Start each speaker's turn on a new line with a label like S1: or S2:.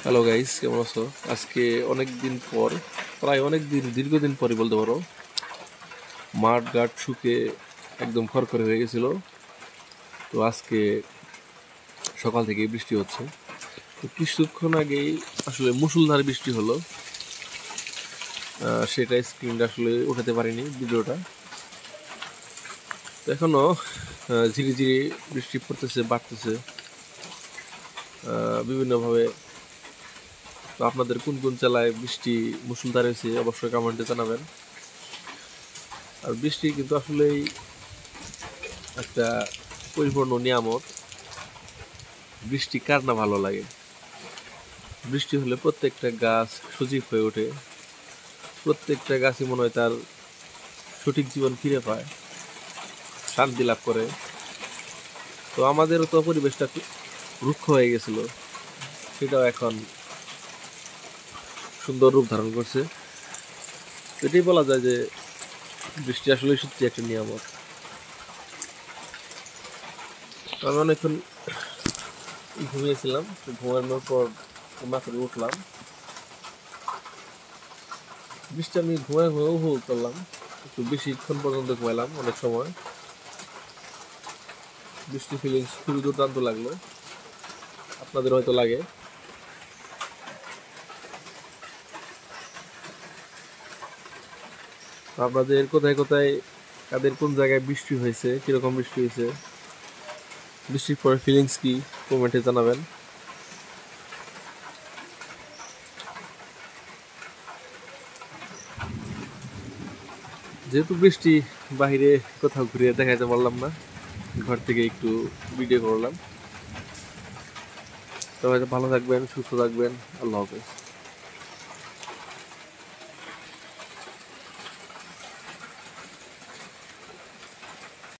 S1: Hello guys, কেমন আছো? আজকে অনেক দিন পর, প্রায় অনেক দিন, দীর্ঘদিন পরই বলতে পারো, মাঠ ঘাট শুকে একদম খড়খড়ে হয়ে গেছিল। তো আজকে সকাল থেকে বৃষ্টি হচ্ছে। তো কিছুক্ষণ আগেই আসলে মুষলধারে বৃষ্টি হলো। সেটা স্ক্রিনটা আসলে উঠাতে পারিনি ভিডিওটা। তো এখনো ঝিরিঝিরি বৃষ্টি পড়তেছে, বাড়তেছে বিভিন্নভাবে। তো আপনাদের কোন কোন জেলায় বৃষ্টি মুষলধারে হয়েছে অবশ্যই কমেন্টে জানাবেন। আর বৃষ্টি কিন্তু আসলেই একটা পরিপূর্ণ নিয়ামত। বৃষ্টি কার না ভালো লাগে? বৃষ্টি হলে প্রত্যেকটা গাছ সজীব হয়ে ওঠে, প্রত্যেকটা গাছই মনে হয় তার সঠিক জীবন ফিরে পায়, শান্তি লাভ করে। তো আমাদেরও তো পরিবেশটা রুক্ষ হয়ে গেছিল, সেটাও এখন সুন্দর রূপ ধারণ করছে। এটাই বলা যায় যে বৃষ্টি আসলে সত্যি একটা নিয়ামত। আমি অনেকক্ষণ ঘুমিয়েছিলাম, ঘুমানোর পর মাত্র উঠলাম। বৃষ্টি আমি ঘুমায় উপভোগ করলাম, একটু বেশিক্ষণ পর্যন্ত ঘুমাইলাম। অনেক সময় বৃষ্টি ফিলিংস খুবই দুর্দান্ত লাগলো, আপনাদের হয়তো লাগে। আপনাদের কোথায় কোথায়, কাদের কোন জায়গায় বৃষ্টি হয়েছে, কিরকম বৃষ্টি হয়েছে, বৃষ্টির পরে ফিলিংস কি, কমেন্টে জানাবেন। যেহেতু বৃষ্টি, বাহিরে কোথাও ঘুরে দেখাতে পারলাম না, ঘর থেকে একটু ভিডিও করলাম। সবাই ভালো থাকবেন, সুস্থ থাকবেন। আল্লাহ হাফেজ।